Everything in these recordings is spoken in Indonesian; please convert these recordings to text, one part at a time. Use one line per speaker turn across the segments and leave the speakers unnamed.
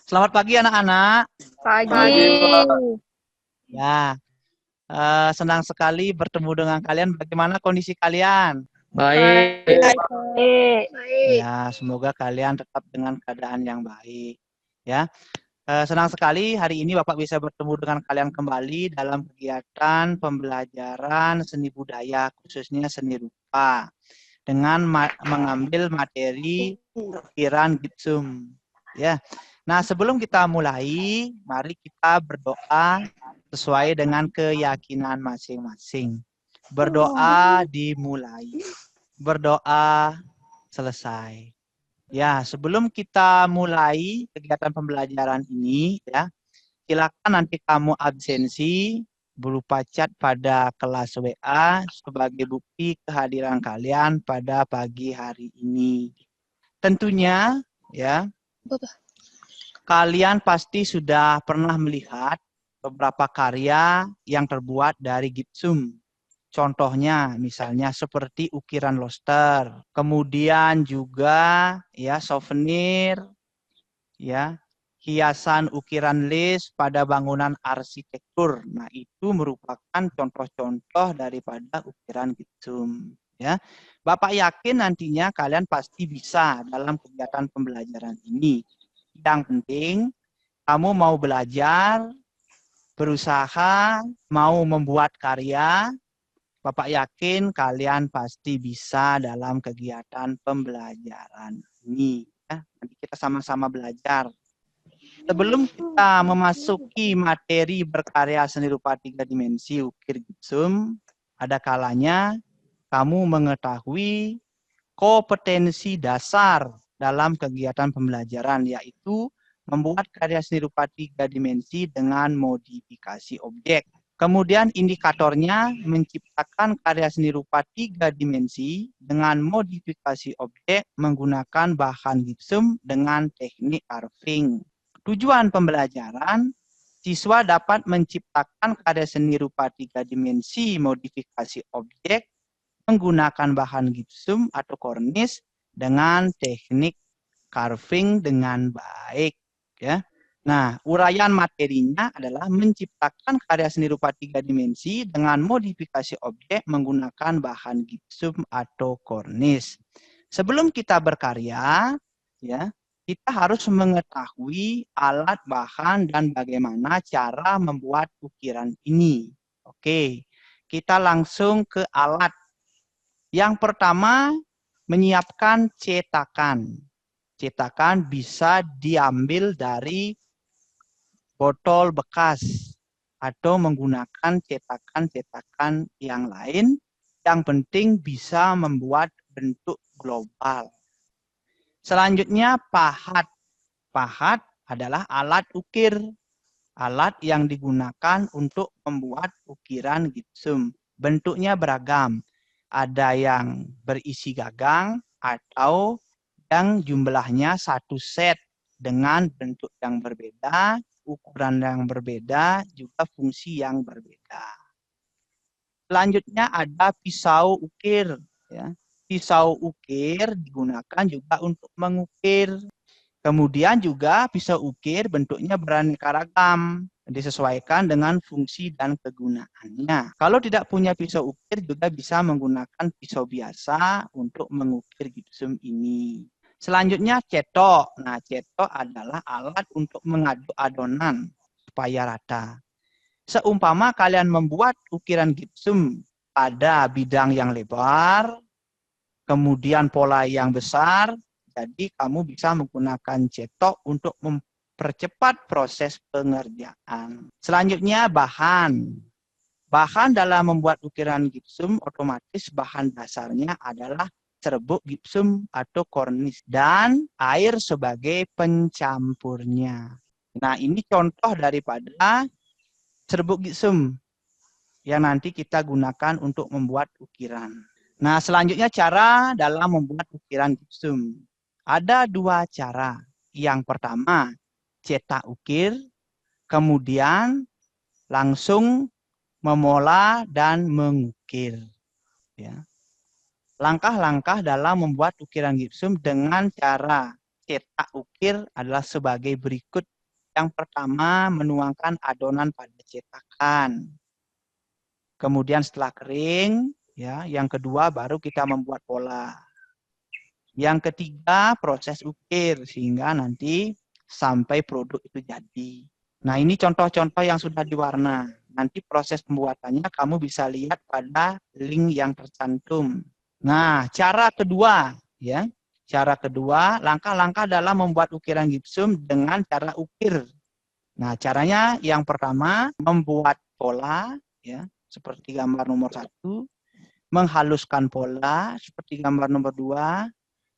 Selamat pagi anak-anak.
Pagi.
Ya, senang sekali bertemu dengan kalian. Bagaimana kondisi kalian?
Baik.
Ya, semoga kalian tetap dengan keadaan yang baik. Ya, senang sekali hari ini Bapak bisa bertemu dengan kalian kembali dalam kegiatan pembelajaran seni budaya, khususnya seni rupa, dengan mengambil materi ukiran gipsum. Ya. Nah, sebelum kita mulai, mari kita berdoa sesuai dengan keyakinan masing-masing. Berdoa dimulai. Berdoa selesai. Ya, sebelum kita mulai kegiatan pembelajaran ini, ya, silakan nanti kamu absensi berupa chat pada kelas WA sebagai bukti kehadiran kalian pada pagi hari ini. Tentunya, ya, kalian pasti sudah pernah melihat beberapa karya yang terbuat dari gipsum. Contohnya misalnya seperti ukiran loster, kemudian juga ya souvenir, ya hiasan ukiran lis pada bangunan arsitektur. Nah, itu merupakan contoh-contoh daripada ukiran gipsum, ya. Bapak yakin nantinya kalian pasti bisa dalam kegiatan pembelajaran ini. Yang penting kamu mau belajar, berusaha, mau membuat karya, Bapak yakin kalian pasti bisa dalam kegiatan pembelajaran ini. Ya, nanti kita sama-sama belajar. Sebelum kita memasuki materi berkarya seni rupa 3 dimensi ukir gipsum, ada kalanya kamu mengetahui kompetensi dasar dalam kegiatan pembelajaran, yaitu membuat karya seni rupa 3 dimensi dengan modifikasi objek. Kemudian indikatornya menciptakan karya seni rupa 3 dimensi dengan modifikasi objek menggunakan bahan gipsum dengan teknik carving. Tujuan pembelajaran, siswa dapat menciptakan karya seni rupa 3 dimensi modifikasi objek menggunakan bahan gipsum atau kornis dengan teknik carving dengan baik, ya. Nah, uraian materinya adalah menciptakan karya seni rupa 3 dimensi dengan modifikasi objek menggunakan bahan gipsum atau kornis. Sebelum kita berkarya, ya, kita harus mengetahui alat, bahan, dan bagaimana cara membuat ukiran ini. Oke, kita langsung ke alat. Yang pertama, menyiapkan cetakan. Cetakan bisa diambil dari botol bekas atau menggunakan cetakan-cetakan yang lain. Yang penting bisa membuat bentuk global. Selanjutnya pahat. Pahat adalah alat ukir. Alat yang digunakan untuk membuat ukiran gipsum. Bentuknya beragam. Ada yang berisi gagang atau yang jumlahnya satu set dengan bentuk yang berbeda, ukuran yang berbeda, juga fungsi yang berbeda. Selanjutnya ada pisau ukir. Ya. Pisau ukir digunakan juga untuk mengukir. Kemudian juga pisau ukir bentuknya beraneka ragam, disesuaikan dengan fungsi dan kegunaannya. Kalau tidak punya pisau ukir juga bisa menggunakan pisau biasa untuk mengukir gipsum ini. Selanjutnya cetok. Nah, cetok adalah alat untuk mengaduk adonan supaya rata. Seumpama kalian membuat ukiran gipsum pada bidang yang lebar, kemudian pola yang besar, jadi kamu bisa menggunakan cetok untuk mempercepat proses pengerjaan. Selanjutnya bahan. Bahan dalam membuat ukiran gipsum otomatis bahan dasarnya adalah serbuk gipsum atau kornis dan air sebagai pencampurnya. Nah, ini contoh daripada serbuk gipsum yang nanti kita gunakan untuk membuat ukiran. Nah, selanjutnya cara dalam membuat ukiran gipsum. Ada dua cara. Yang pertama, cetak ukir, kemudian langsung memola dan mengukir. Ya. Langkah-langkah dalam membuat ukiran gipsum dengan cara cetak ukir adalah sebagai berikut. Yang pertama, menuangkan adonan pada cetakan. Kemudian setelah kering, ya, yang kedua baru kita membuat pola. Yang ketiga, proses ukir sehingga nanti sampai produk itu jadi. Nah, ini contoh-contoh yang sudah diwarna. Nanti proses pembuatannya kamu bisa lihat pada link yang tercantum. Nah, cara kedua, ya. Cara kedua, langkah-langkah dalam membuat ukiran gipsum dengan cara ukir. Nah, caranya yang pertama, membuat pola, ya, seperti gambar nomor 1, menghaluskan pola, seperti gambar nomor 2,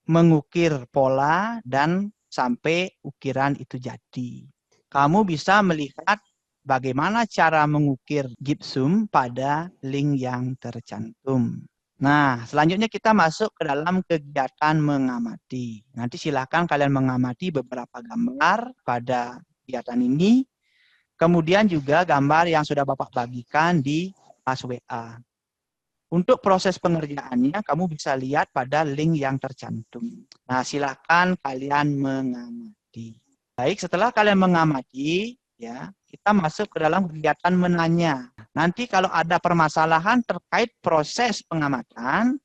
mengukir pola, dan sampai ukiran itu jadi. Kamu bisa melihat bagaimana cara mengukir gipsum pada link yang tercantum. Nah, selanjutnya kita masuk ke dalam kegiatan mengamati. Nanti silakan kalian mengamati beberapa gambar pada kegiatan ini. Kemudian juga gambar yang sudah Bapak bagikan di kelas WA. Untuk proses pengerjaannya, kamu bisa lihat pada link yang tercantum. Nah, silakan kalian mengamati. Baik, setelah kalian mengamati, ya, kita masuk ke dalam kegiatan menanya. Nanti kalau ada permasalahan terkait proses pengamatan,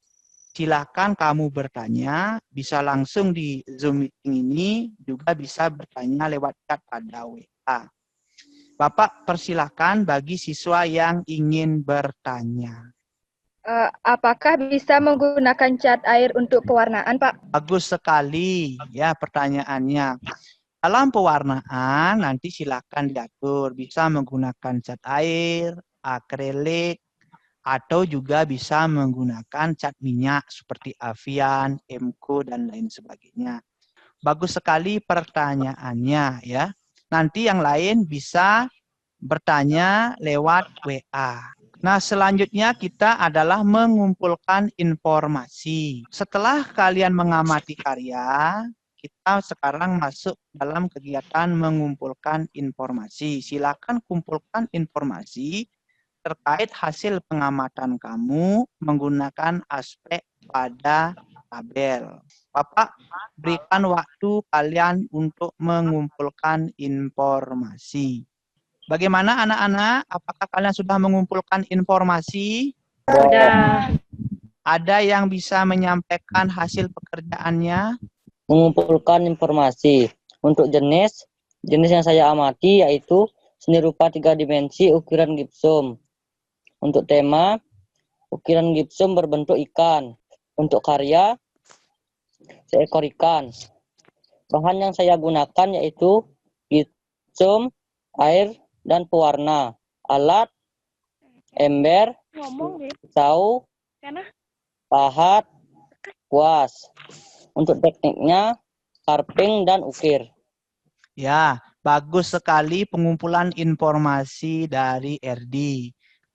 silakan kamu bertanya, bisa langsung di Zoom meeting ini, juga bisa bertanya lewat chat pada WA. Bapak persilahkan bagi siswa yang ingin bertanya.
Apakah bisa menggunakan cat air untuk pewarnaan, Pak?
Bagus sekali ya pertanyaannya. Dalam pewarnaan nanti silakan diatur. Bisa menggunakan cat air, akrilik, atau juga bisa menggunakan cat minyak seperti Avian, Emco, dan lain sebagainya. Bagus sekali pertanyaannya ya. Nanti yang lain bisa bertanya lewat WA. Nah, selanjutnya kita adalah mengumpulkan informasi. Setelah kalian mengamati karya, kita sekarang masuk dalam kegiatan mengumpulkan informasi. Silakan kumpulkan informasi terkait hasil pengamatan kamu menggunakan aspek pada tabel. Bapak berikan waktu kalian untuk mengumpulkan informasi. Bagaimana anak-anak? Apakah kalian sudah mengumpulkan informasi?
Sudah.
Ada yang bisa menyampaikan hasil pekerjaannya?
Mengumpulkan informasi. Untuk jenis yang saya amati yaitu seni rupa 3 dimensi ukiran gipsum. Untuk tema, ukiran gipsum berbentuk ikan. Untuk karya, seekor ikan. Bahan yang saya gunakan yaitu gipsum, air, dan pewarna. Alat, ember, pisau, pahat, kuas. Untuk tekniknya, carving dan ukir.
Ya, bagus sekali pengumpulan informasi dari RD.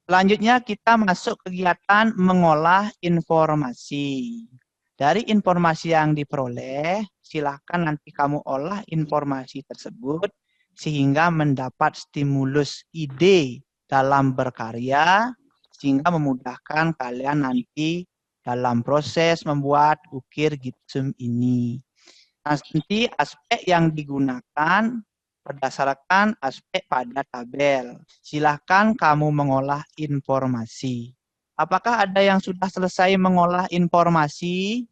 Selanjutnya kita masuk kegiatan mengolah informasi. Dari informasi yang diperoleh, silakan nanti kamu olah informasi tersebut sehingga mendapat stimulus ide dalam berkarya, sehingga memudahkan kalian nanti dalam proses membuat ukir gipsum ini. Nah, nanti aspek yang digunakan berdasarkan aspek pada tabel. Silahkan kamu mengolah informasi. Apakah ada yang sudah selesai mengolah informasi?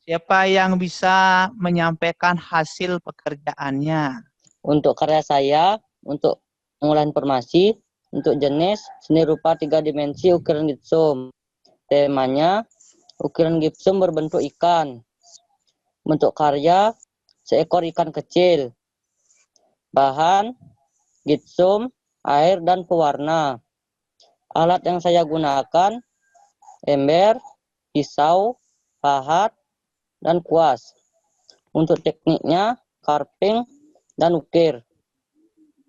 Siapa yang bisa menyampaikan hasil pekerjaannya?
Untuk karya saya, untuk mengolah informasi, untuk jenis seni rupa 3 dimensi ukiran gipsum. Temanya, ukiran gipsum berbentuk ikan. Bentuk karya, seekor ikan kecil. Bahan, gipsum, air, dan pewarna. Alat yang saya gunakan, ember, pisau, pahat, dan kuas. Untuk tekniknya, carving dan ukir.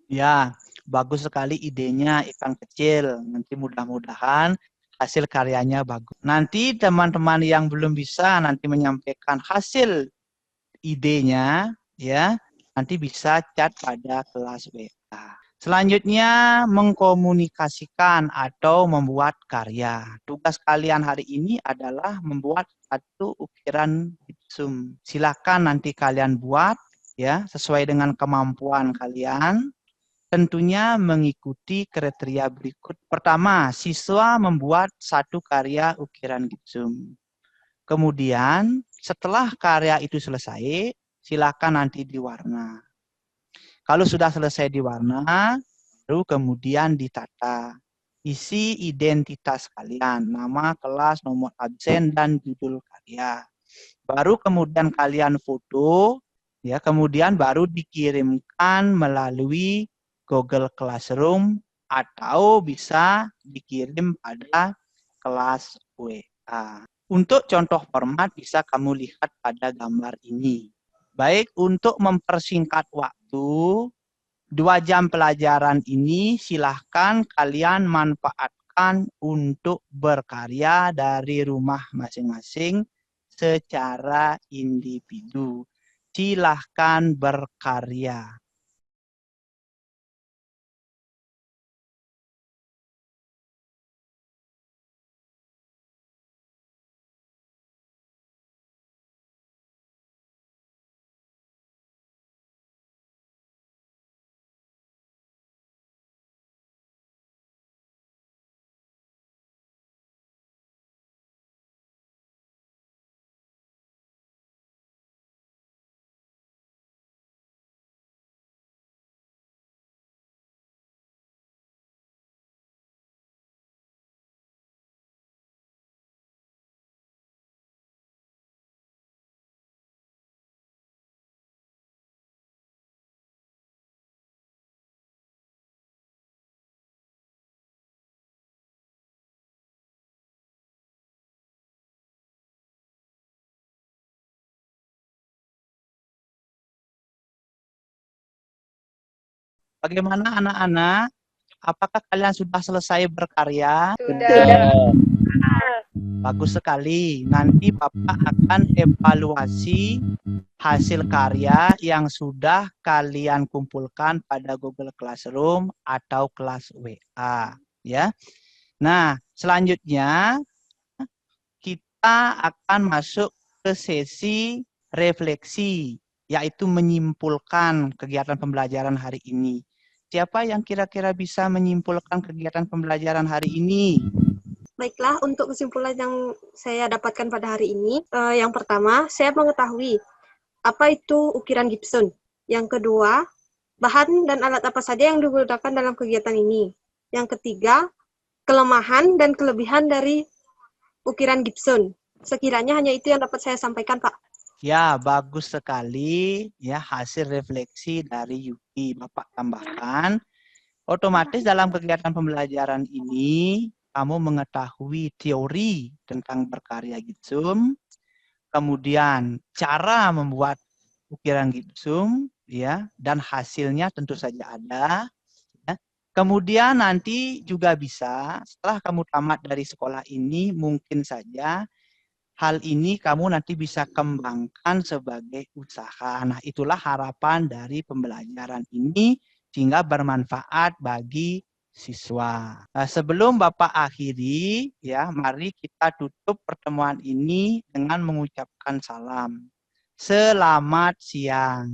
Ya, bagus sekali idenya ikan kecil. Nanti mudah-mudahan hasil karyanya bagus. Nanti teman-teman yang belum bisa nanti menyampaikan hasil idenya, ya, nanti bisa chat pada kelas WA. Selanjutnya, mengkomunikasikan atau membuat karya. Tugas kalian hari ini adalah membuat satu ukiran gipsum. Silakan nanti kalian buat ya, sesuai dengan kemampuan kalian. Tentunya mengikuti kriteria berikut. Pertama, siswa membuat satu karya ukiran gipsum. Kemudian, setelah karya itu selesai, silakan nanti diwarna. Kalau sudah selesai diwarna, baru kemudian ditata. Isi identitas kalian, nama, kelas, nomor absen, dan judul karya. Baru kemudian kalian foto, ya, kemudian baru dikirimkan melalui Google Classroom atau bisa dikirim pada kelas WA. Untuk contoh format bisa kamu lihat pada gambar ini. Baik, untuk mempersingkat waktu, 2 jam pelajaran ini silahkan kalian manfaatkan untuk berkarya dari rumah masing-masing secara individu. Silahkan berkarya. Bagaimana anak-anak? Apakah kalian sudah selesai berkarya?
Sudah.
Bagus sekali. Nanti Bapak akan evaluasi hasil karya yang sudah kalian kumpulkan pada Google Classroom atau kelas WA, ya. Nah, selanjutnya kita akan masuk ke sesi refleksi, yaitu menyimpulkan kegiatan pembelajaran hari ini. Siapa yang kira-kira bisa menyimpulkan kegiatan pembelajaran hari ini?
Baiklah, untuk kesimpulan yang saya dapatkan pada hari ini, yang pertama, saya mengetahui apa itu ukiran Gibson. Yang kedua, bahan dan alat apa saja yang digunakan dalam kegiatan ini. Yang ketiga, kelemahan dan kelebihan dari ukiran Gibson. Sekiranya hanya itu yang dapat saya sampaikan, Pak.
Ya, bagus sekali ya hasil refleksi dari Yuki. Bapak tambahkan, otomatis dalam kegiatan pembelajaran ini kamu mengetahui teori tentang berkarya gipsum, kemudian cara membuat ukiran gipsum, ya, dan hasilnya tentu saja ada. Ya. Kemudian nanti juga bisa setelah kamu tamat dari sekolah ini, mungkin saja hal ini kamu nanti bisa kembangkan sebagai usaha. Nah, itulah harapan dari pembelajaran ini sehingga bermanfaat bagi siswa. Nah, sebelum Bapak akhiri, ya, mari kita tutup pertemuan ini dengan mengucapkan salam. Selamat siang.